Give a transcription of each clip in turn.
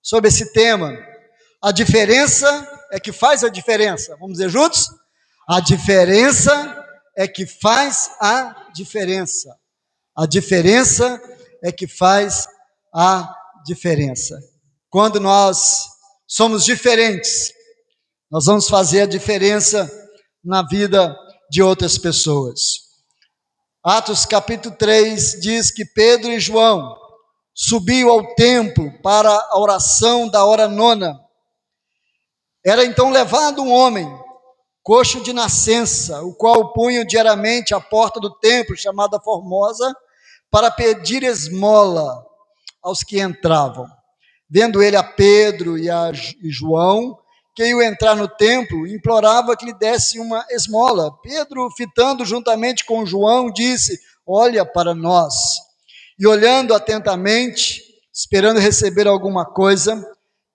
sobre esse tema. A diferença é que faz a diferença. Vamos dizer juntos? A diferença é que faz a diferença. A diferença é que faz a diferença. Quando nós somos diferentes, nós vamos fazer a diferença na vida de outras pessoas. Atos capítulo 3 diz que Pedro e João subiu ao templo para a oração da hora nona. Era então levado um homem, coxo de nascença, o qual punham diariamente à porta do templo, chamada Formosa, para pedir esmola aos que entravam. Vendo ele a Pedro e João, que iam entrar no templo, implorava que lhe desse uma esmola. Pedro, fitando juntamente com João, disse: olha para nós. E olhando atentamente, esperando receber alguma coisa,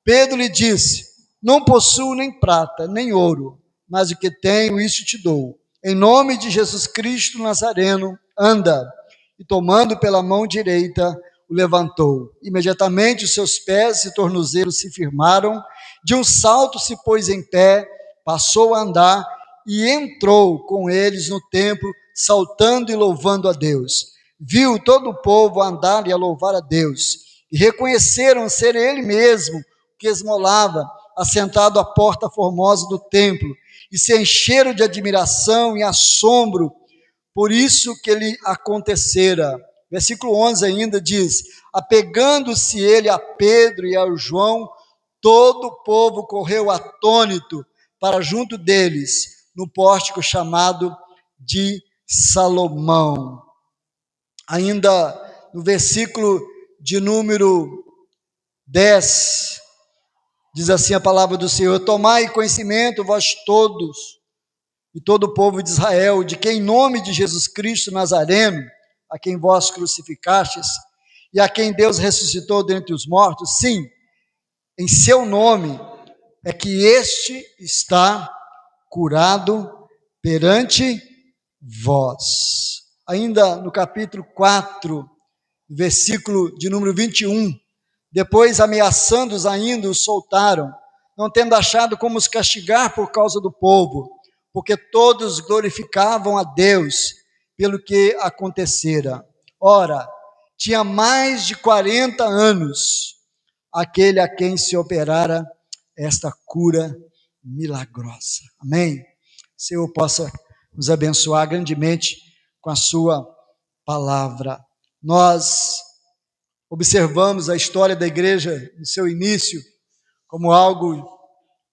Pedro lhe disse: não possuo nem prata, nem ouro, mas o que tenho, isso te dou. Em nome de Jesus Cristo Nazareno, anda. E tomando pela mão direita, o levantou. Imediatamente os seus pés e tornozelos se firmaram, de um salto se pôs em pé, passou a andar e entrou com eles no templo, saltando e louvando a Deus. Viu todo o povo andar e a louvar a Deus, e reconheceram ser ele mesmo que esmolava, assentado à porta formosa do templo, e se encheram de admiração e assombro por isso que lhe acontecera. Versículo 11 ainda diz: apegando-se ele a Pedro e a João, todo o povo correu atônito para junto deles, no pórtico chamado de Salomão. Ainda no versículo de número 10, diz assim a palavra do Senhor: tomai conhecimento vós todos, e todo o povo de Israel, de que em nome de Jesus Cristo Nazareno, a quem vós crucificastes, e a quem Deus ressuscitou dentre os mortos, sim, em seu nome, é que este está curado perante vós. Ainda no capítulo 4, versículo de número 21, depois ameaçando-os ainda, os soltaram, não tendo achado como os castigar por causa do povo, porque todos glorificavam a Deus pelo que acontecera. Ora, tinha mais de 40 anos aquele a quem se operara esta cura milagrosa. Amém? O Senhor possa nos abençoar grandemente com a sua palavra. Nós observamos a história da igreja no seu início como algo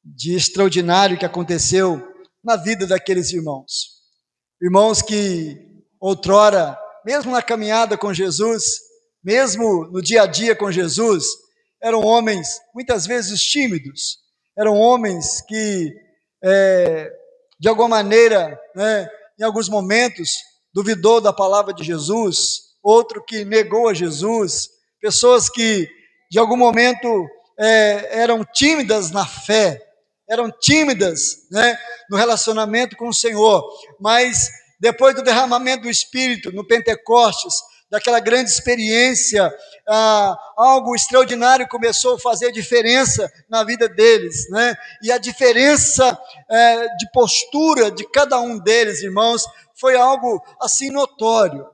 de extraordinário que aconteceu na vida daqueles irmãos. Irmãos que outrora, mesmo na caminhada com Jesus, mesmo no dia a dia com Jesus, eram homens muitas vezes tímidos, eram homens que, de alguma maneira, em alguns momentos, duvidou da palavra de Jesus, outro que negou a Jesus, pessoas que, de algum momento, eram tímidas na fé, eram tímidas, no relacionamento com o Senhor, mas depois do derramamento do Espírito, no Pentecostes, daquela grande experiência, algo extraordinário começou a fazer diferença na vida deles, e a diferença de postura de cada um deles, irmãos, foi algo assim notório,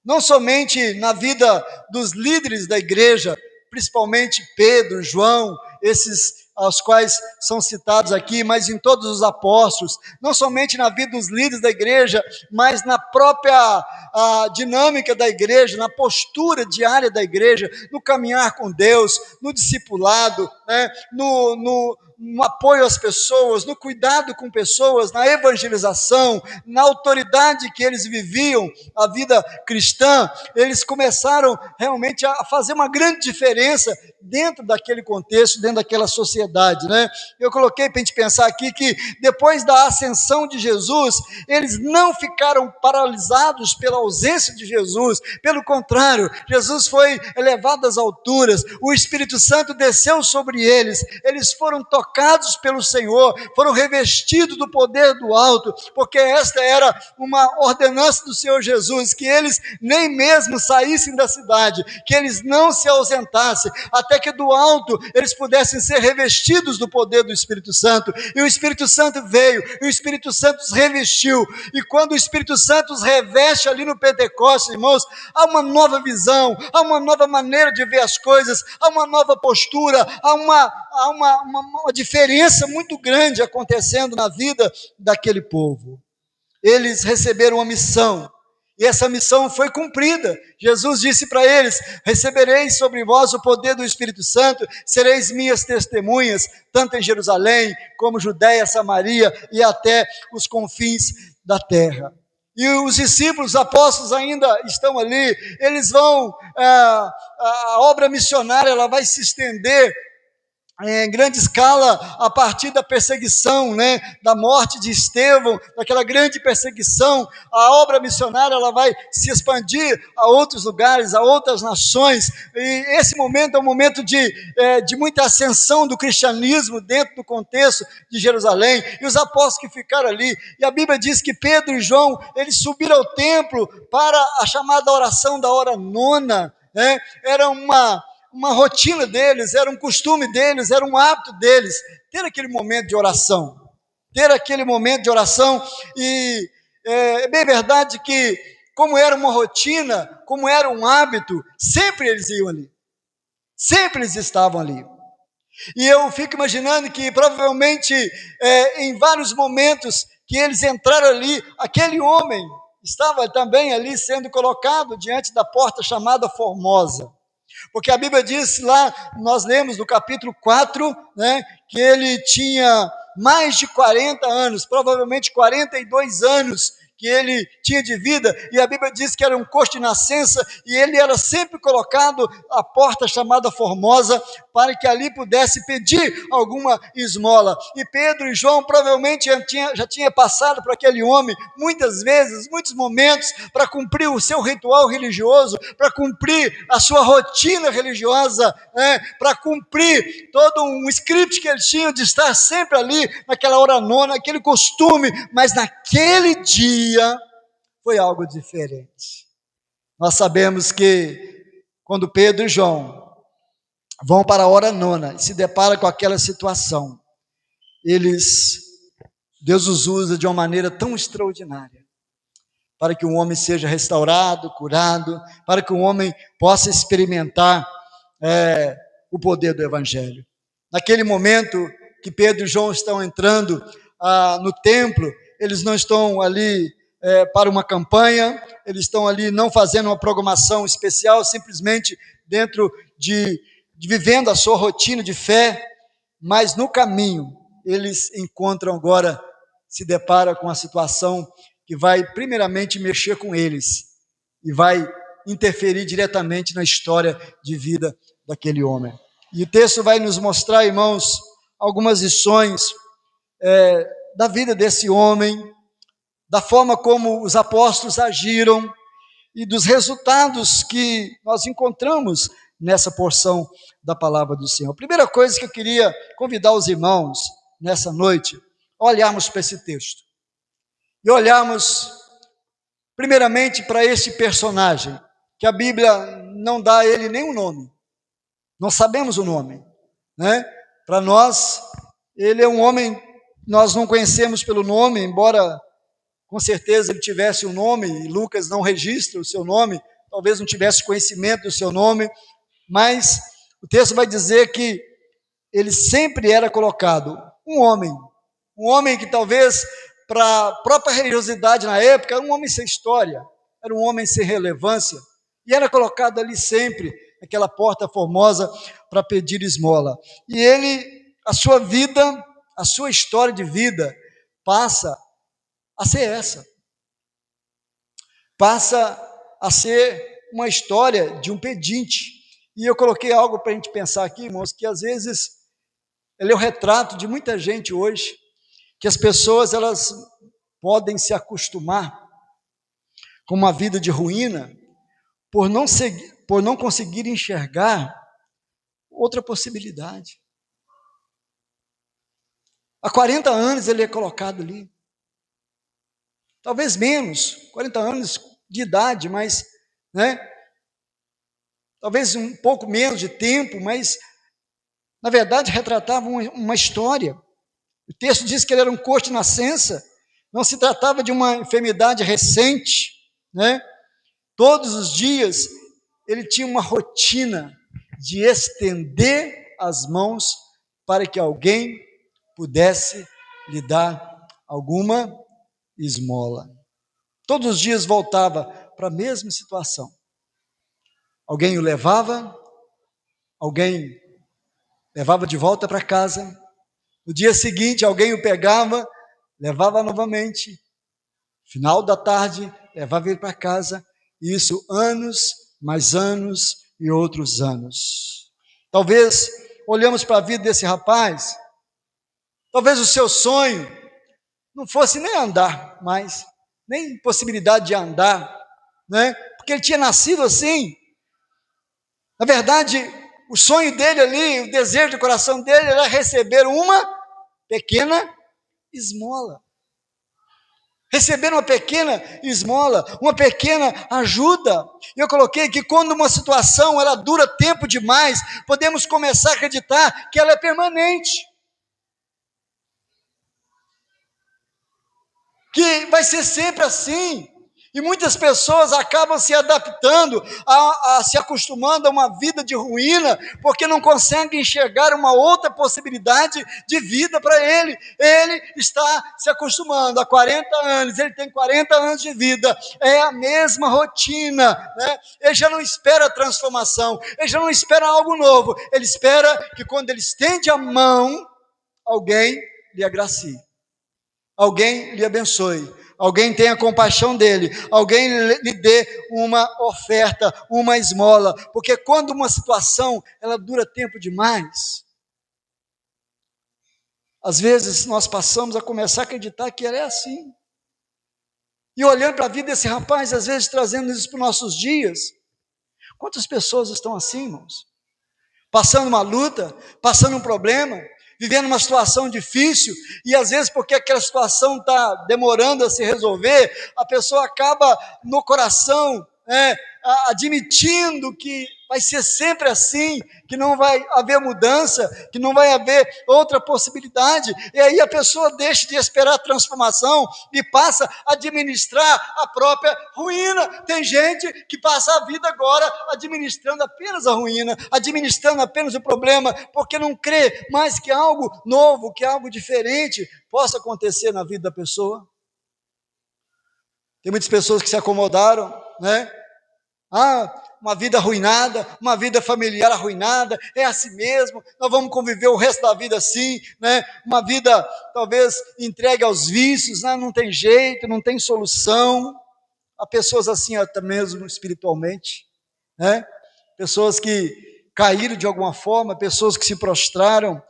não somente na vida dos líderes da igreja, principalmente Pedro, João, esses aos quais são citados aqui, mas em todos os apóstolos, não somente na vida dos líderes da igreja, mas na própria dinâmica da igreja, na postura diária da igreja, no caminhar com Deus, no discipulado, no apoio às pessoas, no cuidado com pessoas, na evangelização, na autoridade que eles viviam, a vida cristã, eles começaram realmente a fazer uma grande diferença dentro daquele contexto, dentro daquela sociedade, né? Eu coloquei para a gente pensar aqui que depois da ascensão de Jesus, eles não ficaram paralisados pela ausência de Jesus, pelo contrário, Jesus foi elevado às alturas, o Espírito Santo desceu sobre eles, eles foram tocados pelo Senhor, foram revestidos do poder do alto, porque esta era uma ordenança do Senhor Jesus, que eles nem mesmo saíssem da cidade, que eles não se ausentassem, até que do alto eles pudessem ser revestidos do poder do Espírito Santo, e o Espírito Santo veio, e o Espírito Santo os revestiu, e quando o Espírito Santo os reveste ali no Pentecostes, irmãos, há uma nova visão, há uma nova maneira de ver as coisas, há uma nova postura, há uma diferença muito grande acontecendo na vida daquele povo. Eles receberam uma missão, e essa missão foi cumprida. Jesus disse para eles: recebereis sobre vós o poder do Espírito Santo, sereis minhas testemunhas, tanto em Jerusalém, como Judeia, Samaria e até os confins da terra. E os discípulos, os apóstolos ainda estão ali, eles vão, a obra missionária ela vai se estender em grande escala a partir da perseguição, né, da morte de Estevão, daquela grande perseguição. A obra missionária ela vai se expandir a outros lugares, a outras nações, e esse momento é um momento de muita ascensão do cristianismo dentro do contexto de Jerusalém, e os apóstolos que ficaram ali, e a Bíblia diz que Pedro e João, eles subiram ao templo para a chamada oração da hora nona, né? Era uma rotina deles, era um costume deles, era um hábito deles, ter aquele momento de oração, e é bem verdade que, como era uma rotina, como era um hábito, sempre eles iam ali, sempre eles estavam ali, e eu fico imaginando que provavelmente, em vários momentos que eles entraram ali, aquele homem estava também ali sendo colocado diante da porta chamada Formosa, porque a Bíblia diz lá, nós lemos no capítulo 4, né, que ele tinha mais de 40 anos, provavelmente 42 anos que ele tinha de vida, e a Bíblia diz que era um coxo de nascença, e ele era sempre colocado à porta chamada Formosa, para que ali pudesse pedir alguma esmola, e Pedro e João provavelmente já tinha passado por aquele homem, muitas vezes, muitos momentos, para cumprir o seu ritual religioso, para cumprir a sua rotina religiosa, para cumprir todo um script que eles tinham de estar sempre ali, naquela hora nona, aquele costume, mas naquele dia, foi algo diferente. Nós sabemos que quando Pedro e João vão para a hora nona e se deparam com aquela situação, Deus os usa de uma maneira tão extraordinária, para que o homem seja restaurado, curado, para que o homem possa experimentar o poder do Evangelho. Naquele momento que Pedro e João estão entrando no templo, eles não estão ali para uma campanha, eles estão ali não fazendo uma programação especial, simplesmente dentro de vivendo a sua rotina de fé, mas no caminho eles encontram agora, se deparam com a situação que vai primeiramente mexer com eles e vai interferir diretamente na história de vida daquele homem. E o texto vai nos mostrar, irmãos, algumas lições da vida desse homem, da forma como os apóstolos agiram e dos resultados que nós encontramos nessa porção da palavra do Senhor. A primeira coisa que eu queria convidar os irmãos nessa noite, olharmos para esse texto e olharmos primeiramente para esse personagem, que a Bíblia não dá a ele nenhum nome, não sabemos o nome, né? Para nós, ele é um homem, nós não conhecemos pelo nome, embora com certeza ele tivesse um nome, e Lucas não registra o seu nome, talvez não tivesse conhecimento do seu nome, mas o texto vai dizer que ele sempre era colocado um homem que talvez para a própria religiosidade na época, era um homem sem história, era um homem sem relevância, e era colocado ali sempre, naquela porta formosa, para pedir esmola. E ele, a sua vida, a sua história de vida, passa a ser essa. Passa a ser uma história de um pedinte. E eu coloquei algo para a gente pensar aqui, irmãos, que às vezes ele é o retrato de muita gente hoje, que as pessoas elas podem se acostumar com uma vida de ruína por não conseguir enxergar outra possibilidade. Há 40 anos ele é colocado ali, talvez menos, 40 anos de idade, mas, né, talvez um pouco menos de tempo, mas, na verdade, retratava uma história. O texto diz que ele era um coxo de nascença, não se tratava de uma enfermidade recente, né? Todos os dias ele tinha uma rotina de estender as mãos para que alguém pudesse lhe dar alguma esmola. Todos os dias voltava para a mesma situação. Alguém o levava, alguém levava de volta para casa. No dia seguinte, alguém o pegava, levava novamente. Final da tarde, levava ele para casa. Isso anos, mais anos e outros anos. Talvez, olhamos para a vida desse rapaz, talvez o seu sonho não fosse nem andar mais, nem possibilidade de andar, né? Porque ele tinha nascido assim. Na verdade, o sonho dele ali, o desejo do coração dele era receber uma pequena esmola. Receber uma pequena esmola, uma pequena ajuda. Eu coloquei que quando uma situação ela dura tempo demais, podemos começar a acreditar que ela é permanente. Que vai ser sempre assim. E muitas pessoas acabam se adaptando, se acostumando a uma vida de ruína, porque não conseguem enxergar uma outra possibilidade de vida para ele. Ele está se acostumando há 40 anos, ele tem 40 anos de vida, é a mesma rotina, né? Ele já não espera transformação, ele já não espera algo novo, ele espera que quando ele estende a mão, alguém lhe agracie, alguém lhe abençoe, alguém tenha compaixão dele, alguém lhe dê uma oferta, uma esmola, porque quando uma situação ela dura tempo demais, às vezes nós passamos a começar a acreditar que ela é assim, e olhando para a vida desse rapaz, às vezes trazendo isso para os nossos dias, quantas pessoas estão assim, irmãos? Passando uma luta, passando um problema, vivendo uma situação difícil, e às vezes porque aquela situação está demorando a se resolver, a pessoa acaba no coração, admitindo que vai ser sempre assim, que não vai haver mudança, que não vai haver outra possibilidade, e aí a pessoa deixa de esperar a transformação e passa a administrar a própria ruína. Tem gente que passa a vida agora administrando apenas a ruína, administrando apenas o problema, porque não crê mais que algo novo, que algo diferente possa acontecer na vida da pessoa. Tem muitas pessoas que se acomodaram, né? Uma vida arruinada, uma vida familiar arruinada, é assim mesmo, nós vamos conviver o resto da vida assim, né? Uma vida talvez entregue aos vícios, né? Não tem jeito, não tem solução. Há pessoas assim até mesmo espiritualmente, né? Pessoas que caíram de alguma forma, pessoas que se prostraram,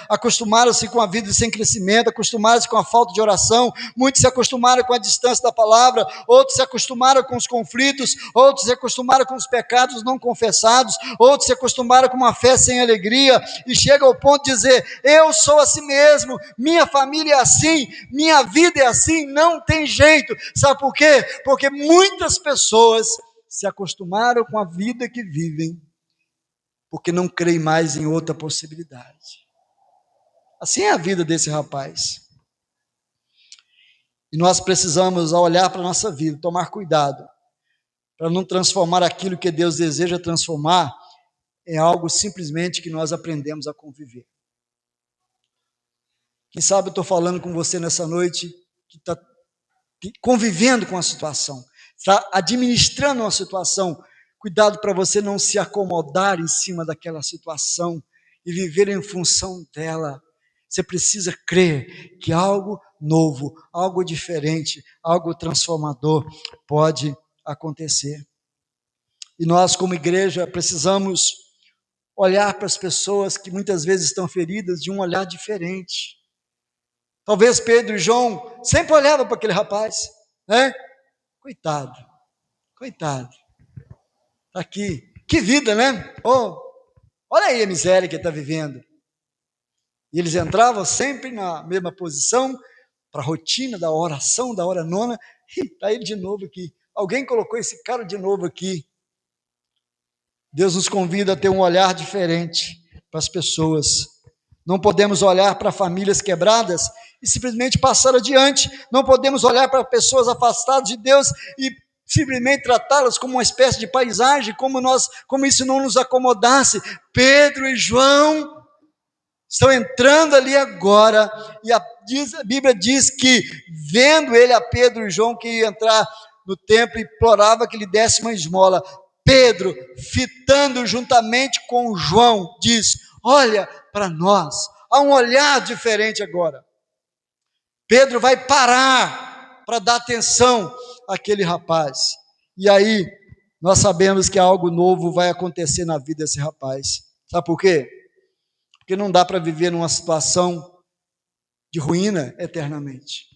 acostumaram-se com a vida sem crescimento, acostumaram-se com a falta de oração, muitos se acostumaram com a distância da palavra, outros se acostumaram com os conflitos, outros se acostumaram com os pecados não confessados, outros se acostumaram com uma fé sem alegria, e chega ao ponto de dizer, eu sou assim mesmo, minha família é assim, minha vida é assim, não tem jeito. Sabe por quê? Porque muitas pessoas se acostumaram com a vida que vivem, porque não creem mais em outra possibilidade. Assim é a vida desse rapaz. E nós precisamos, ao olhar para a nossa vida, tomar cuidado, para não transformar aquilo que Deus deseja transformar em algo simplesmente que nós aprendemos a conviver. Quem sabe eu estou falando com você nessa noite, que está convivendo com a situação, está administrando uma situação. Cuidado para você não se acomodar em cima daquela situação e viver em função dela. Você precisa crer que algo novo, algo diferente, algo transformador pode acontecer. E nós, como igreja, precisamos olhar para as pessoas que muitas vezes estão feridas de um olhar diferente. Talvez Pedro e João sempre olhavam para aquele rapaz, né? Coitado, coitado. Está aqui. Que vida, né? Oh, olha aí a miséria que ele está vivendo. E eles entravam sempre na mesma posição, para a rotina da oração, da hora nona. E está ele de novo aqui. Alguém colocou esse cara de novo aqui. Deus nos convida a ter um olhar diferente para as pessoas. Não podemos olhar para famílias quebradas e simplesmente passar adiante. Não podemos olhar para pessoas afastadas de Deus e simplesmente tratá-las como uma espécie de paisagem, como isso não nos acomodasse. Pedro e João estão entrando ali agora, e a Bíblia diz que, vendo ele, a Pedro e João, que ia entrar no templo, implorava que lhe desse uma esmola. Pedro, fitando juntamente com João, diz: olha para nós, há um olhar diferente agora. Pedro vai parar para dar atenção àquele rapaz, e aí nós sabemos que algo novo vai acontecer na vida desse rapaz. Sabe por quê? Porque não dá para viver numa situação de ruína eternamente.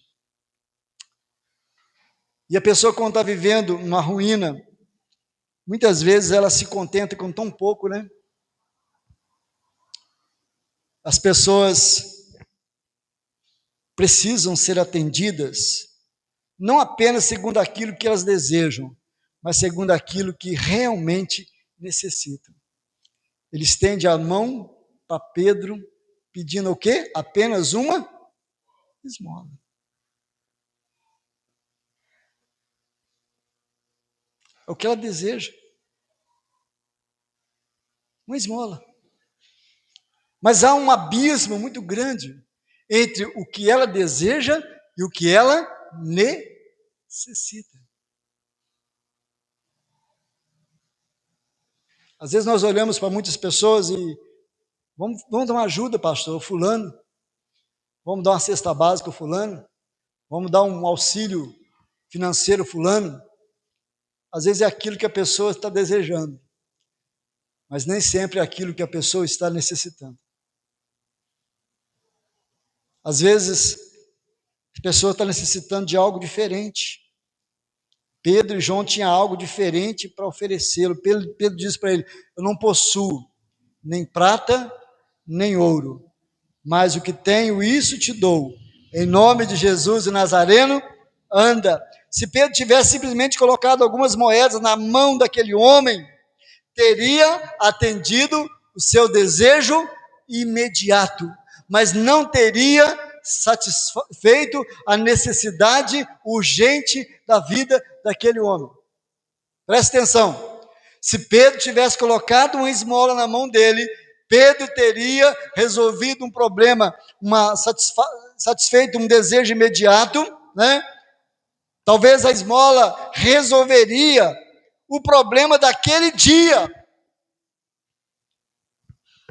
E a pessoa, quando está vivendo uma ruína, muitas vezes ela se contenta com tão pouco, né? As pessoas precisam ser atendidas, não apenas segundo aquilo que elas desejam, mas segundo aquilo que realmente necessitam. Ele estende a mão para Pedro, pedindo o quê? Apenas uma esmola. É o que ela deseja. Uma esmola. Mas há um abismo muito grande entre o que ela deseja e o que ela necessita. Às vezes nós olhamos para muitas pessoas e vamos dar uma ajuda, pastor, fulano. Vamos dar uma cesta básica, fulano. Vamos dar um auxílio financeiro, fulano. Às vezes é aquilo que a pessoa está desejando, mas nem sempre é aquilo que a pessoa está necessitando. Às vezes a pessoa está necessitando de algo diferente. Pedro e João tinham algo diferente para oferecê-lo. Pedro disse para ele: eu não possuo nem prata, nem ouro, mas o que tenho, isso te dou. Em nome de Jesus o Nazareno, anda. Se Pedro tivesse simplesmente colocado algumas moedas na mão daquele homem, teria atendido o seu desejo imediato, mas não teria satisfeito a necessidade urgente da vida daquele homem. Presta atenção, se Pedro tivesse colocado uma esmola na mão dele, Pedro teria resolvido um problema, satisfeito um desejo imediato, né? Talvez a esmola resolveria o problema daquele dia.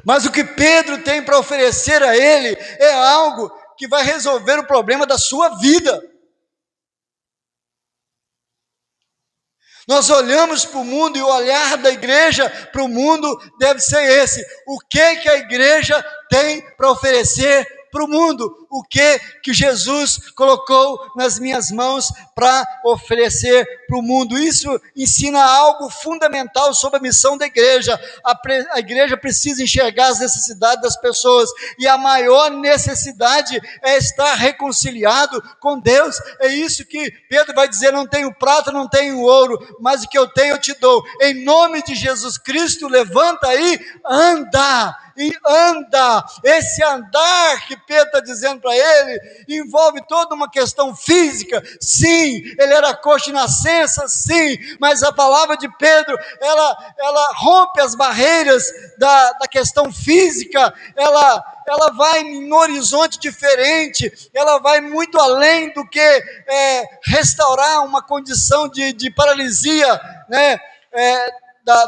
Mas o que Pedro tem para oferecer a ele é algo que vai resolver o problema da sua vida. Nós olhamos para o mundo e o olhar da igreja para o mundo deve ser esse: o que a igreja tem para oferecer para o mundo? O que Jesus colocou nas minhas mãos para oferecer para o mundo? Isso ensina algo fundamental sobre a missão da igreja. A igreja precisa enxergar as necessidades das pessoas, e a maior necessidade é estar reconciliado com Deus. É isso que Pedro vai dizer: não tenho prata, não tenho ouro, mas o que eu tenho eu te dou. Em nome de Jesus Cristo, levanta aí, anda. E anda. Esse andar que Pedro está dizendo para ele envolve toda uma questão física. Sim, ele era coxo de nascença, sim, mas a palavra de Pedro, ela rompe as barreiras da questão física. Ela vai em um horizonte diferente, ela vai muito além do que restaurar uma condição de paralisia, né?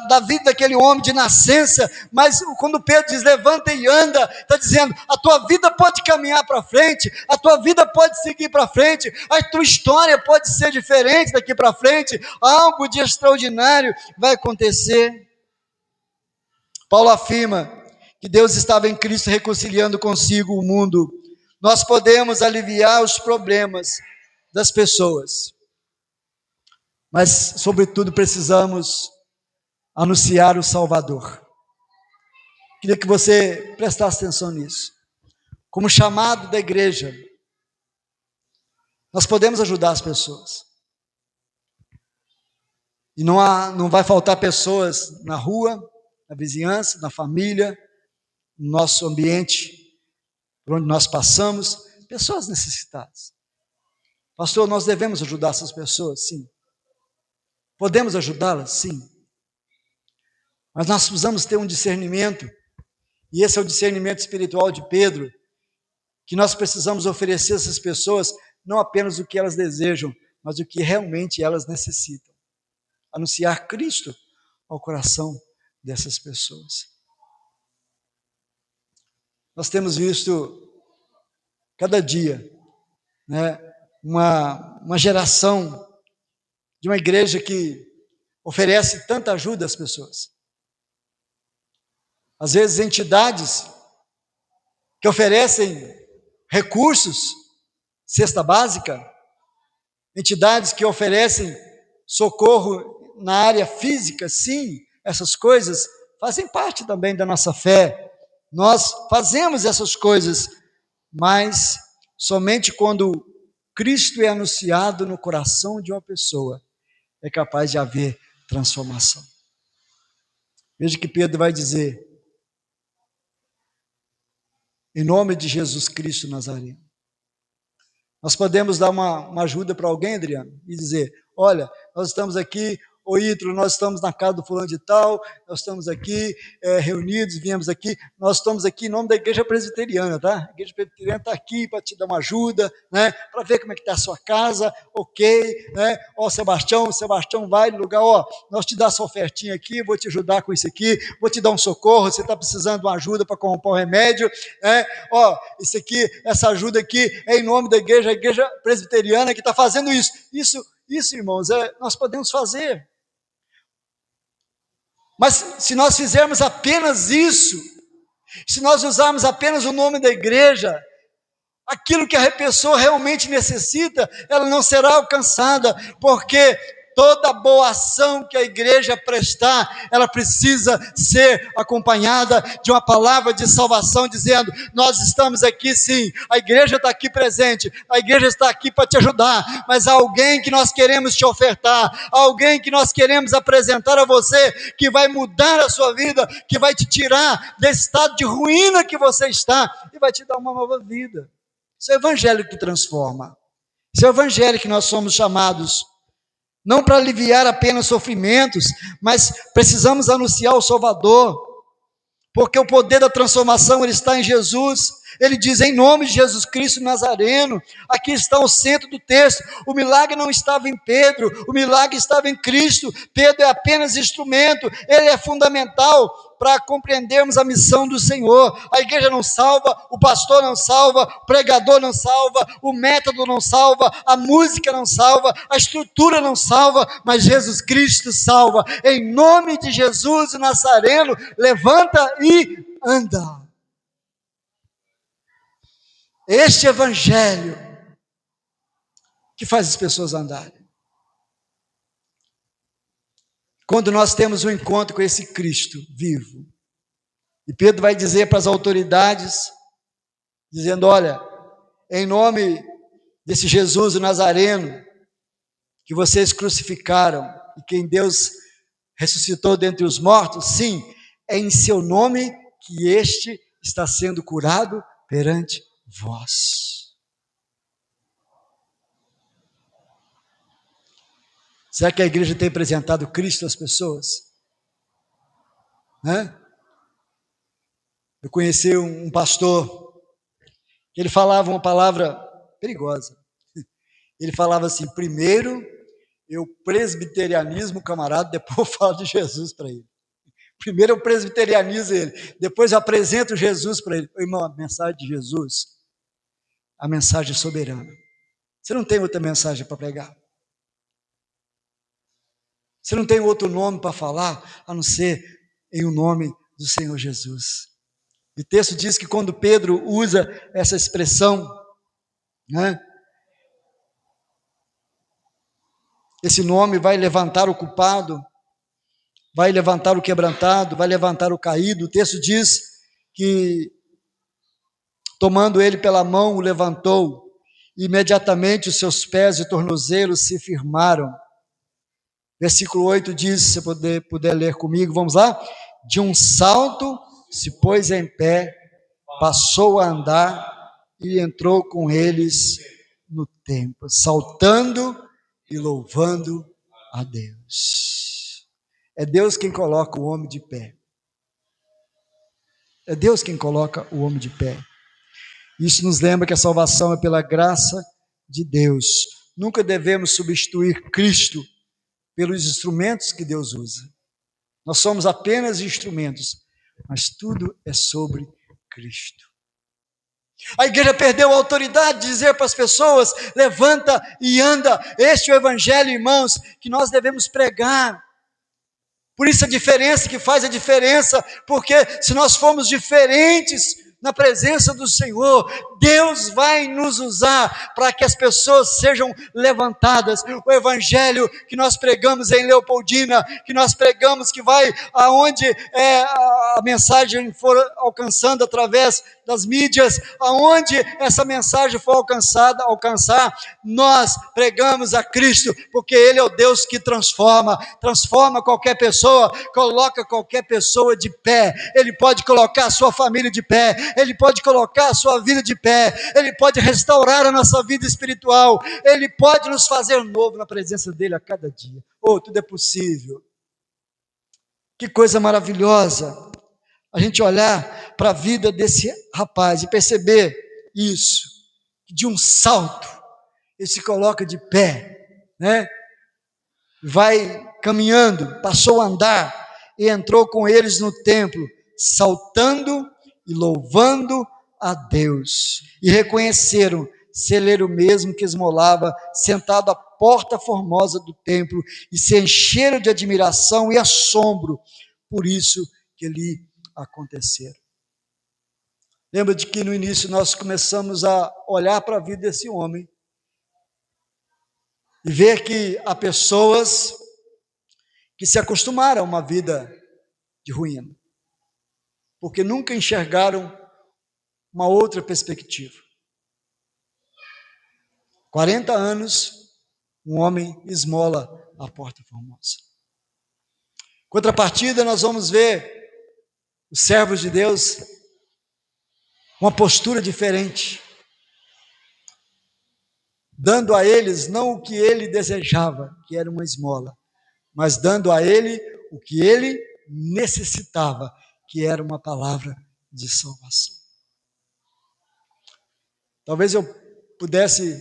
da vida daquele homem de nascença, mas quando Pedro diz levanta e anda, está dizendo a tua vida pode caminhar para frente, a tua vida pode seguir para frente, a tua história pode ser diferente daqui para frente, algo de extraordinário vai acontecer. Paulo afirma que Deus estava em Cristo reconciliando consigo o mundo. Nós podemos aliviar os problemas das pessoas, mas, sobretudo, precisamos anunciar o Salvador. Queria que você prestasse atenção nisso. Como chamado da igreja, nós podemos ajudar as pessoas. E não vai faltar pessoas na rua, na vizinhança, na família, no nosso ambiente, por onde nós passamos, pessoas necessitadas. Pastor, nós devemos ajudar essas pessoas? Sim. Podemos ajudá-las? Sim. Mas nós precisamos ter um discernimento, e esse é o discernimento espiritual de Pedro, que nós precisamos oferecer a essas pessoas não apenas o que elas desejam, mas o que realmente elas necessitam. Anunciar Cristo ao coração dessas pessoas. Nós temos visto cada dia, né, uma geração de uma igreja que oferece tanta ajuda às pessoas. Às vezes entidades que oferecem recursos, cesta básica, entidades que oferecem socorro na área física, sim, essas coisas fazem parte também da nossa fé. Nós fazemos essas coisas, mas somente quando Cristo é anunciado no coração de uma pessoa, é capaz de haver transformação. Veja que Pedro vai dizer, em nome de Jesus Cristo Nazareno. Nós podemos dar uma ajuda para alguém, Adriano, e dizer, olha, nós estamos aqui, ô Ítalo, nós estamos na casa do fulano de tal, nós estamos aqui reunidos, viemos aqui, nós estamos aqui em nome da igreja presbiteriana, tá? A igreja presbiteriana está aqui para te dar uma ajuda, né? Para ver como é que está a sua casa, ok, né? Ó, Sebastião vai no lugar, ó, nós te damos essa ofertinha aqui, vou te ajudar com isso aqui, vou te dar um socorro, você está precisando de uma ajuda para comprar um remédio, né? Ó, isso aqui, essa ajuda aqui é em nome da igreja, a igreja presbiteriana que está fazendo isso. Isso, irmãos, nós podemos fazer. Mas se nós fizermos apenas isso, se nós usarmos apenas o nome da igreja, aquilo que a pessoa realmente necessita, ela não será alcançada, porque toda boa ação que a igreja prestar, ela precisa ser acompanhada de uma palavra de salvação, dizendo, nós estamos aqui sim, a igreja está aqui presente, a igreja está aqui para te ajudar, mas há alguém que nós queremos te ofertar, alguém que nós queremos apresentar a você, que vai mudar a sua vida, que vai te tirar desse estado de ruína que você está, e vai te dar uma nova vida. Isso é o evangelho que transforma, isso é o evangelho que nós somos chamados, não para aliviar apenas sofrimentos, mas precisamos anunciar o Salvador, porque o poder da transformação ele está em Jesus. Ele diz, em nome de Jesus Cristo Nazareno, aqui está o centro do texto, o milagre não estava em Pedro, o milagre estava em Cristo, Pedro é apenas instrumento, ele é fundamental para compreendermos a missão do Senhor. A igreja não salva, o pastor não salva, o pregador não salva, o método não salva, a música não salva, a estrutura não salva, mas Jesus Cristo salva. Em nome de Jesus Nazareno, levanta e anda. Este evangelho que faz as pessoas andarem. Quando nós temos um encontro com esse Cristo vivo, e Pedro vai dizer para as autoridades, dizendo, olha, em nome desse Jesus Nazareno, que vocês crucificaram, e quem Deus ressuscitou dentre os mortos, sim, é em seu nome que este está sendo curado perante vós. Será que a igreja tem apresentado Cristo às pessoas? Eu conheci um pastor, que ele falava uma palavra perigosa. Ele falava assim, primeiro o presbiterianismo, camarada, depois eu falo de Jesus para ele. Primeiro eu presbiterianizo ele, depois eu apresento Jesus para ele. Irmão, a mensagem de Jesus, a mensagem soberana. Você não tem outra mensagem para pregar. Você não tem outro nome para falar, a não ser em o nome do Senhor Jesus. E o texto diz que quando Pedro usa essa expressão, né, esse nome vai levantar o culpado, vai levantar o quebrantado, vai levantar o caído. O texto diz que, tomando ele pela mão, o levantou, e imediatamente os seus pés e tornozelos se firmaram. Versículo 8 diz, se você puder ler comigo, vamos lá? De um salto se pôs em pé, passou a andar e entrou com eles no templo, saltando e louvando a Deus. É Deus quem coloca o homem de pé. É Deus quem coloca o homem de pé. Isso nos lembra que a salvação é pela graça de Deus. Nunca devemos substituir Cristo pelos instrumentos que Deus usa. Nós somos apenas instrumentos, mas tudo é sobre Cristo. A igreja perdeu a autoridade de dizer para as pessoas: levanta e anda. Este é o evangelho, irmãos, que nós devemos pregar. Por isso a diferença que faz a diferença, porque se nós formos diferentes na presença do Senhor, Deus vai nos usar para que as pessoas sejam levantadas. O evangelho que nós pregamos em Leopoldina, que nós pregamos, que vai aonde a mensagem for alcançando através das mídias, aonde essa mensagem for alcançar, nós pregamos a Cristo, porque Ele é o Deus que transforma qualquer pessoa, coloca qualquer pessoa de pé. Ele pode colocar a sua família de pé, Ele pode colocar a sua vida de pé, Ele pode restaurar a nossa vida espiritual, Ele pode nos fazer novo na presença dEle a cada dia. Tudo é possível. Que coisa maravilhosa a gente olhar para a vida desse rapaz e perceber isso, que de um salto ele se coloca de pé, né? Vai caminhando, passou a andar e entrou com eles no templo, saltando e louvando a Deus. E reconheceram ser ele o mesmo que esmolava, sentado à porta formosa do templo, e se encheram de admiração e assombro por isso que lhe aconteceram. Lembra de que no início nós começamos a olhar para a vida desse homem e ver que há pessoas que se acostumaram a uma vida de ruína, porque nunca enxergaram uma outra perspectiva. 40 anos, um homem esmola a porta formosa. Contrapartida, nós vamos ver os servos de Deus, uma postura diferente, dando a eles não o que ele desejava, que era uma esmola, mas dando a ele o que ele necessitava, que era uma palavra de salvação. Talvez a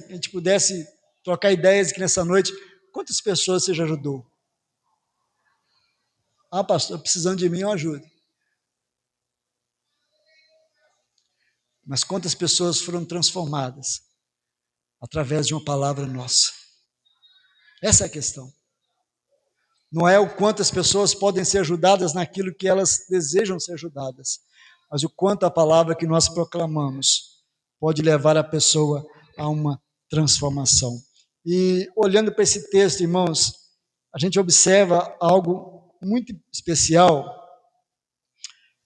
gente pudesse trocar ideias aqui nessa noite. Quantas pessoas você já ajudou? Pastor, precisando de mim, eu ajudo. Mas quantas pessoas foram transformadas através de uma palavra nossa? Essa é a questão. Não é o quanto as pessoas podem ser ajudadas naquilo que elas desejam ser ajudadas, mas o quanto a palavra que nós proclamamos pode levar a pessoa a uma transformação. E olhando para esse texto, irmãos, a gente observa algo muito especial,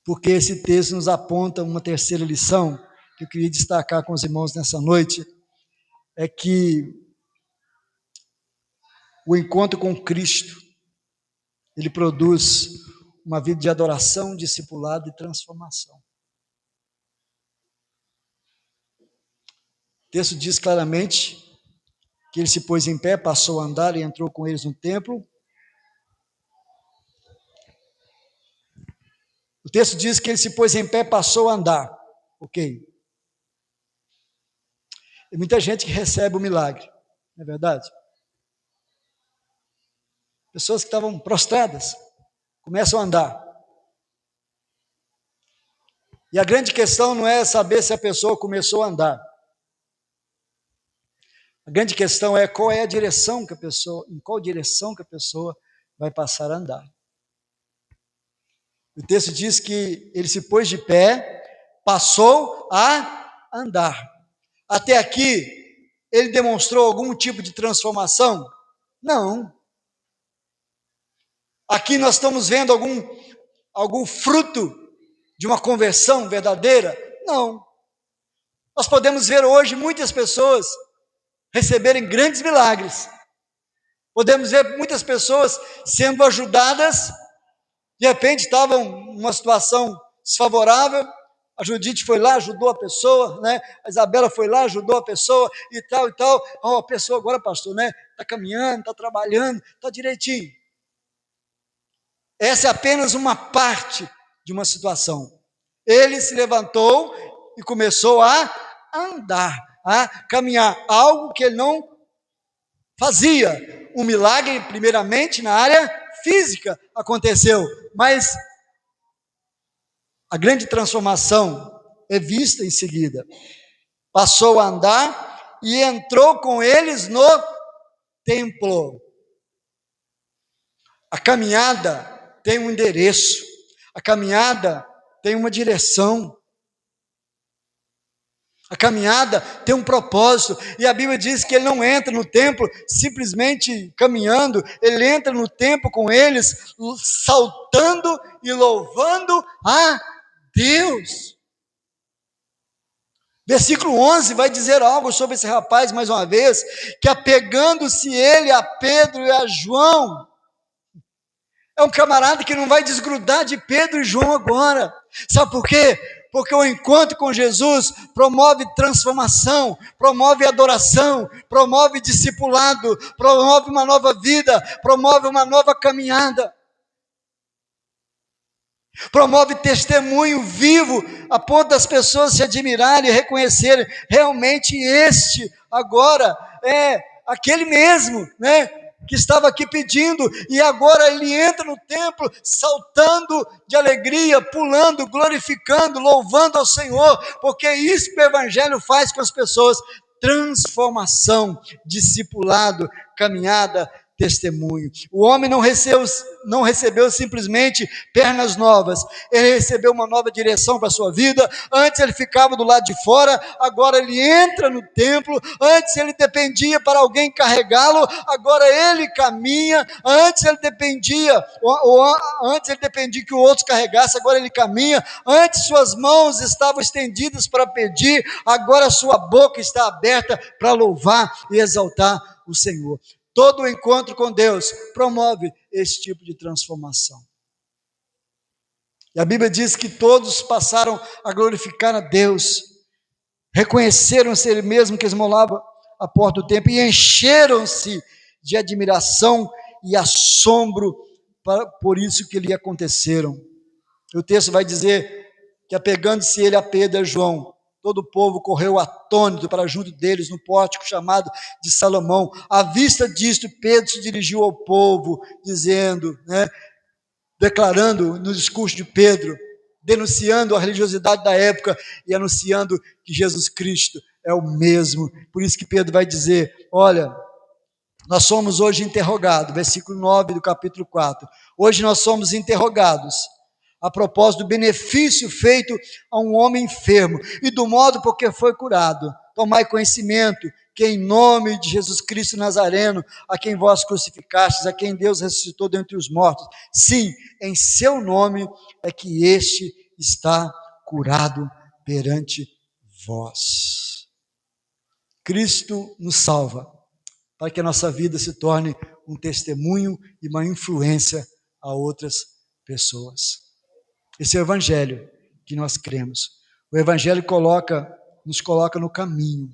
porque esse texto nos aponta uma terceira lição que eu queria destacar com os irmãos nessa noite, é que o encontro com Cristo, ele produz uma vida de adoração, discipulado e transformação. O texto diz claramente que ele se pôs em pé, passou a andar e entrou com eles no templo. O texto diz que ele se pôs em pé, passou a andar. Ok. Tem muita gente que recebe o milagre, não é verdade? Pessoas que estavam prostradas começam a andar. E a grande questão não é saber se a pessoa começou a andar. A grande questão é qual é a direção que a pessoa, em qual direção que a pessoa vai passar a andar. O texto diz que ele se pôs de pé, passou a andar. Até aqui, ele demonstrou algum tipo de transformação? Não. Aqui nós estamos vendo algum fruto de uma conversão verdadeira? Não. Nós podemos ver hoje muitas pessoas receberem grandes milagres. Podemos ver muitas pessoas sendo ajudadas, de repente estavam numa situação desfavorável, a Judite foi lá, ajudou a pessoa, né? A Isabela foi lá, ajudou a pessoa e tal. A pessoa agora, pastor, né? Está caminhando, está trabalhando, está direitinho. Essa é apenas uma parte de uma situação. Ele se levantou e começou a andar, a caminhar, algo que ele não fazia. Um milagre, primeiramente, na área física aconteceu, mas a grande transformação é vista em seguida. Passou a andar e entrou com eles no templo. A caminhada tem um endereço, a caminhada tem uma direção. A caminhada tem um propósito, e a Bíblia diz que ele não entra no templo simplesmente caminhando, ele entra no templo com eles, saltando e louvando a Deus. Versículo 11 vai dizer algo sobre esse rapaz, mais uma vez, que apegando-se ele a Pedro e a João, é um camarada que não vai desgrudar de Pedro e João agora. Sabe por quê? Porque o encontro com Jesus promove transformação, promove adoração, promove discipulado, promove uma nova vida, promove uma nova caminhada, promove testemunho vivo, a ponto das pessoas se admirarem e reconhecerem, realmente este agora é aquele mesmo, né? Que estava aqui pedindo, e agora ele entra no templo, saltando de alegria, pulando, glorificando, louvando ao Senhor, porque é isso que o Evangelho faz com as pessoas, transformação, discipulado, caminhada, testemunho. O homem não recebeu simplesmente pernas novas, ele recebeu uma nova direção para a sua vida. Antes ele ficava do lado de fora, agora ele entra no templo. Antes ele dependia para alguém carregá-lo, agora ele caminha. Antes ele dependia que o outro carregasse, agora ele caminha. Antes suas mãos estavam estendidas para pedir, agora sua boca está aberta para louvar e exaltar o Senhor. Todo o encontro com Deus promove esse tipo de transformação. E a Bíblia diz que todos passaram a glorificar a Deus, reconheceram-se ele mesmo que esmolava a porta do templo e encheram-se de admiração e assombro por isso que lhe aconteceram. O texto vai dizer que apegando-se ele a Pedro e a João, todo o povo correu atônito para junto deles no pórtico chamado de Salomão. À vista disto, Pedro se dirigiu ao povo, dizendo, declarando no discurso de Pedro, denunciando a religiosidade da época e anunciando que Jesus Cristo é o mesmo. Por isso que Pedro vai dizer, olha, nós somos hoje interrogados, versículo 9 do capítulo 4, hoje nós somos interrogados a propósito do benefício feito a um homem enfermo, e do modo por que foi curado. Tomai conhecimento que em nome de Jesus Cristo Nazareno, a quem vós crucificastes, a quem Deus ressuscitou dentre os mortos, sim, em seu nome é que este está curado perante vós. Cristo nos salva, para que a nossa vida se torne um testemunho e uma influência a outras pessoas. Esse é o Evangelho que nós cremos. O Evangelho nos coloca no caminho.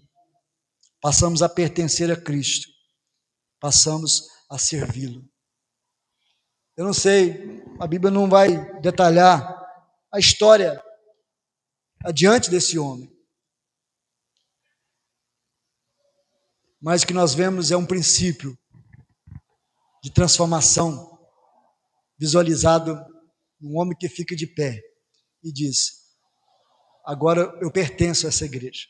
Passamos a pertencer a Cristo. Passamos a servi-lo. Eu não sei, a Bíblia não vai detalhar a história adiante desse homem. Mas o que nós vemos é um princípio de transformação, visualizado num homem que fica de pé e diz: agora eu pertenço a essa igreja.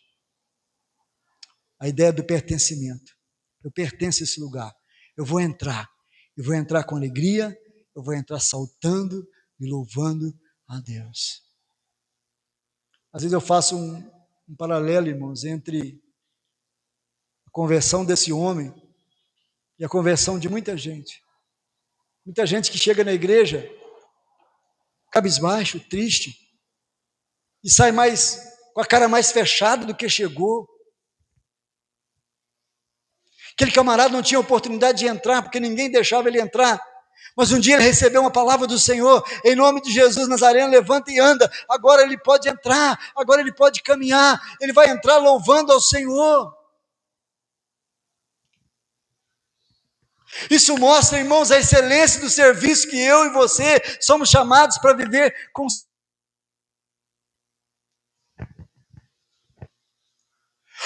A ideia do pertencimento. Eu pertenço a esse lugar. Eu vou entrar com alegria, eu vou entrar saltando e louvando a Deus. Às vezes eu faço um paralelo, irmãos, entre a conversão desse homem e a conversão de muita gente. Muita gente que chega na igreja cabisbaixo, triste, e sai com a cara mais fechada do que chegou. Aquele camarada não tinha oportunidade de entrar, porque ninguém deixava ele entrar. Mas um dia ele recebeu uma palavra do Senhor: em nome de Jesus Nazareno, levanta e anda. Agora ele pode entrar, agora ele pode caminhar, ele vai entrar louvando ao Senhor. Isso mostra, irmãos, a excelência do serviço que eu e você somos chamados para viver com.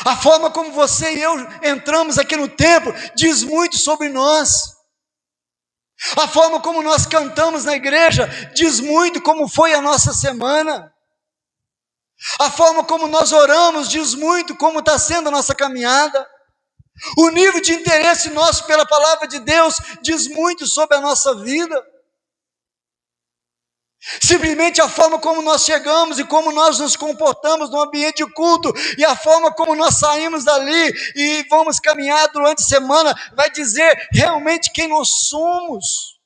A forma como você e eu entramos aqui no templo diz muito sobre nós. A forma como nós cantamos na igreja diz muito como foi a nossa semana. A forma como nós oramos diz muito como está sendo a nossa caminhada. O nível de interesse nosso pela palavra de Deus diz muito sobre a nossa vida. Simplesmente a forma como nós chegamos e como nós nos comportamos no ambiente de culto e a forma como nós saímos dali e vamos caminhar durante a semana vai dizer realmente quem nós somos.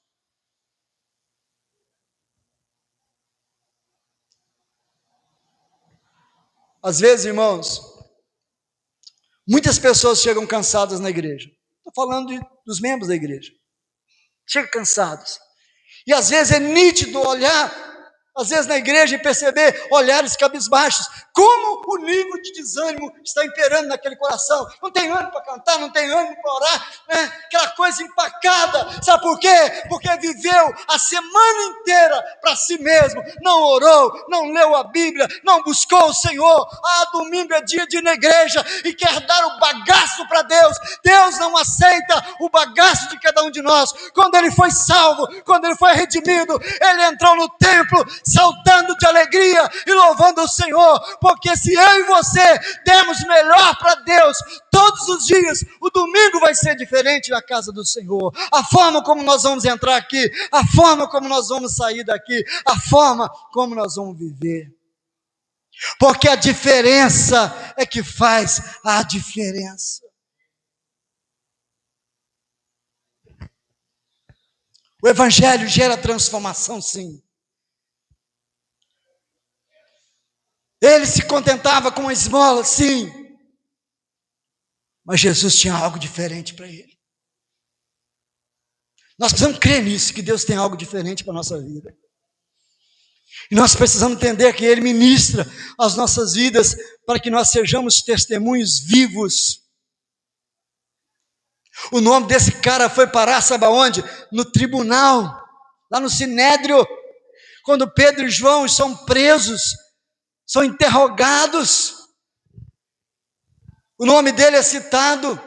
Às vezes, irmãos, muitas pessoas chegam cansadas na igreja. Estou falando dos membros da igreja. Chegam cansados. E às vezes é nítido olhar, às vezes na igreja, e perceber olhares cabisbaixos. Como o nível de desânimo está imperando naquele coração. Não tem ânimo para cantar, não tem ânimo para orar, né? Aquela coisa empacada. Sabe por quê? Porque viveu a semana inteira para si mesmo. Não orou, não leu a Bíblia, não buscou o Senhor. Domingo é dia de ir na igreja e quer dar o bagaço para Deus. Deus não aceita o bagaço de cada um de nós. Quando ele foi salvo, quando ele foi redimido, ele entrou no templo saltando de alegria e louvando o Senhor. Porque se eu e você demos melhor para Deus todos os dias, o domingo vai ser diferente na casa do Senhor. A forma como nós vamos entrar aqui, a forma como nós vamos sair daqui, a forma como nós vamos viver. Porque a diferença é que faz a diferença. O Evangelho gera transformação, sim. Ele se contentava com a esmola, sim. Mas Jesus tinha algo diferente para ele. Nós precisamos crer nisso, que Deus tem algo diferente para a nossa vida. E nós precisamos entender que Ele ministra as nossas vidas para que nós sejamos testemunhos vivos. O nome desse cara foi parar, sabe aonde? No tribunal, lá no Sinédrio, quando Pedro e João são presos, são interrogados. O nome dele é citado.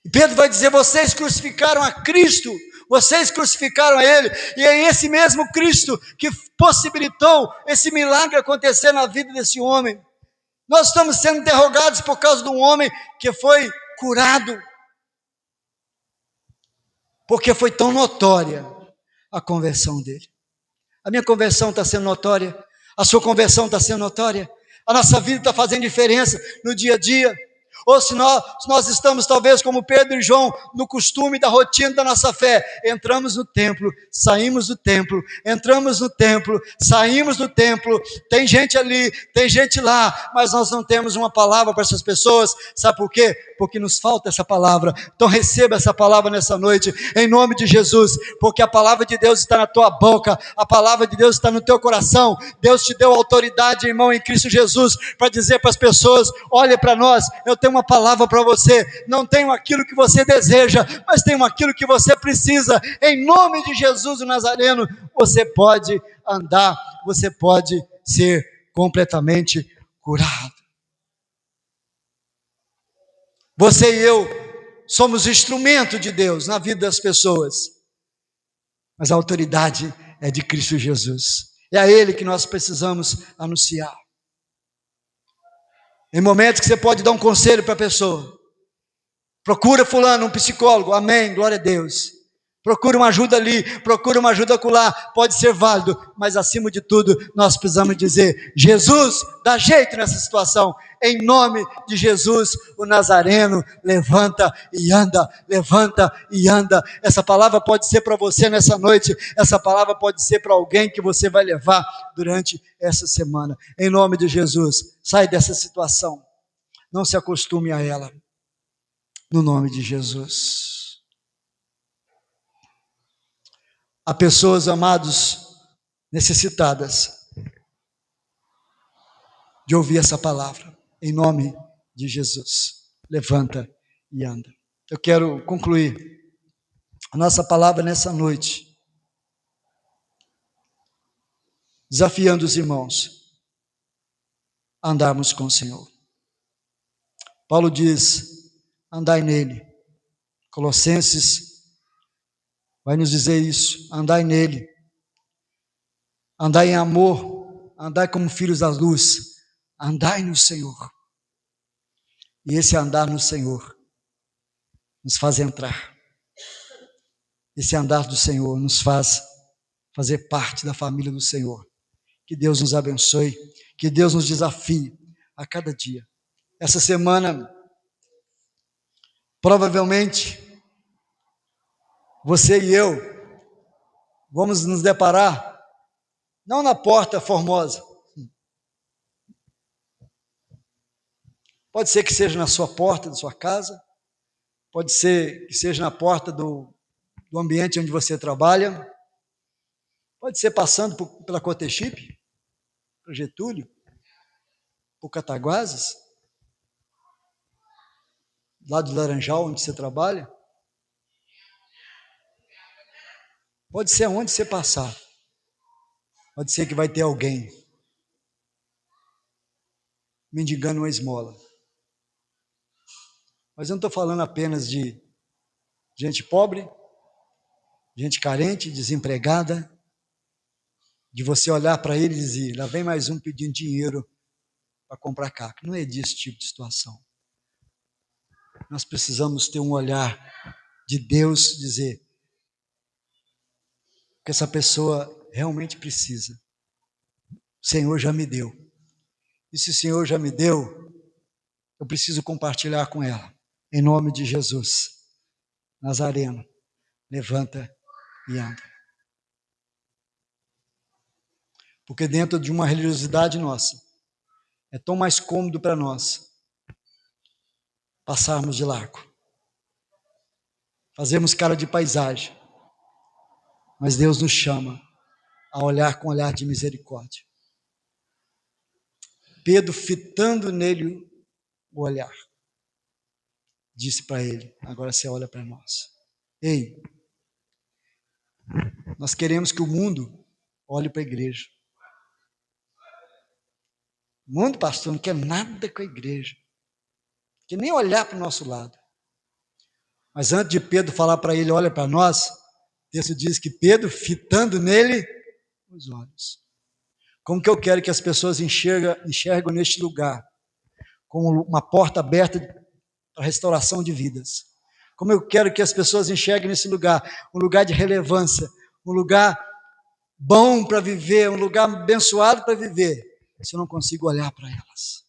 E Pedro vai dizer: vocês crucificaram a Cristo, vocês crucificaram a Ele, e é esse mesmo Cristo que possibilitou esse milagre acontecer na vida desse homem. Nós estamos sendo interrogados por causa de um homem que foi curado, porque foi tão notória a conversão dele. A minha conversão está sendo notória, a sua conversão está sendo notória, a nossa vida está fazendo diferença no dia a dia. Ou se nós estamos talvez como Pedro e João, no costume da rotina da nossa fé, entramos no templo, saímos do templo, entramos no templo, saímos do templo, tem gente ali, tem gente lá, mas nós não temos uma palavra para essas pessoas. Sabe por quê? Porque nos falta essa palavra. Então receba essa palavra nessa noite, em nome de Jesus, porque a palavra de Deus está na tua boca, a palavra de Deus está no teu coração. Deus te deu autoridade, irmão, em Cristo Jesus, para dizer para as pessoas: olha para nós, eu tenho uma palavra para você. Não tenho aquilo que você deseja, mas tenho aquilo que você precisa. Em nome de Jesus o Nazareno, você pode andar, você pode ser completamente curado. Você e eu somos instrumento de Deus na vida das pessoas, mas a autoridade é de Cristo Jesus. É a Ele que nós precisamos anunciar. Em momentos que você pode dar um conselho para a pessoa, procura fulano, um psicólogo, amém, glória a Deus. Procura uma ajuda ali, procura uma ajuda acolá, pode ser válido, mas acima de tudo, nós precisamos dizer, Jesus, dá jeito nessa situação, em nome de Jesus, o Nazareno, levanta e anda, levanta e anda. Essa palavra pode ser para você nessa noite, essa palavra pode ser para alguém que você vai levar durante essa semana, em nome de Jesus, sai dessa situação, não se acostume a ela, no nome de Jesus. Há pessoas, amados, necessitadas de ouvir essa palavra, em nome de Jesus. Levanta e anda. Eu quero concluir a nossa palavra nessa noite, desafiando os irmãos a andarmos com o Senhor. Paulo diz, andai nele. Colossenses vai nos dizer isso, andai nele. Andai em amor, andai como filhos da luz, andai no Senhor. E esse andar no Senhor nos faz entrar. Esse andar do Senhor nos faz fazer parte da família do Senhor. Que Deus nos abençoe, que Deus nos desafie a cada dia. Essa semana, provavelmente, você e eu vamos nos deparar, não na porta formosa, pode ser que seja na sua porta da sua casa, pode ser que seja na porta do ambiente onde você trabalha, pode ser passando pela Cotechipe, por Getúlio, por Cataguases, lá do Laranjal, onde você trabalha. Pode ser aonde você passar. Pode ser que vai ter alguém mendigando uma esmola. Mas eu não estou falando apenas de gente pobre, gente carente, desempregada, de você olhar para ele e dizer, lá vem mais um pedindo dinheiro para comprar carro. Não é desse tipo de situação. Nós precisamos ter um olhar de Deus, dizer que essa pessoa realmente precisa. O Senhor já me deu. E se o Senhor já me deu, eu preciso compartilhar com ela. Em nome de Jesus. Nazareno, levanta e anda. Porque dentro de uma religiosidade nossa, é tão mais cômodo para nós passarmos de largo. Fazemos cara de paisagem. Mas Deus nos chama a olhar com olhar de misericórdia. Pedro, fitando nele o olhar, disse para ele, agora você olha para nós. Ei, nós queremos que o mundo olhe para a igreja. O mundo, pastor, não quer nada com a igreja. Não quer nem olhar para o nosso lado. Mas antes de Pedro falar para ele, olha para nós, o texto diz que Pedro, fitando nele os olhos. Como que eu quero que as pessoas enxergam neste lugar? Como uma porta aberta para a restauração de vidas. Como eu quero que as pessoas enxerguem nesse lugar, um lugar de relevância, um lugar bom para viver, um lugar abençoado para viver, se eu não consigo olhar para elas.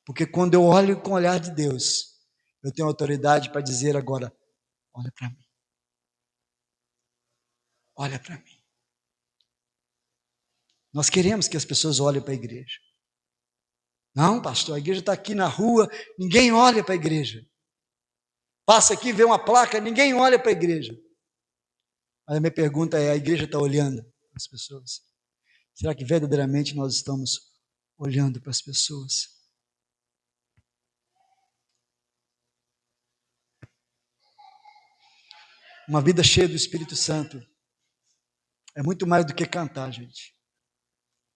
Porque quando eu olho com o olhar de Deus, eu tenho autoridade para dizer agora, olha para mim. Olha para mim. Nós queremos que as pessoas olhem para a igreja. Não, pastor, a igreja está aqui na rua, ninguém olha para a igreja. Passa aqui, vê uma placa, ninguém olha para a igreja. Mas a minha pergunta é, a igreja está olhando para as pessoas? Será que verdadeiramente nós estamos olhando para as pessoas? Uma vida cheia do Espírito Santo é muito mais do que cantar, gente.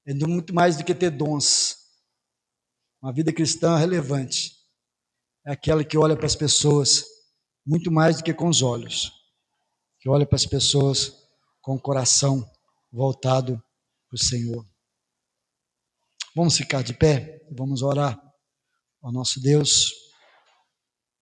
É muito mais do que ter dons. Uma vida cristã relevante é aquela que olha para as pessoas muito mais do que com os olhos, que olha para as pessoas com o coração voltado para o Senhor. Vamos ficar de pé, vamos orar ao nosso Deus.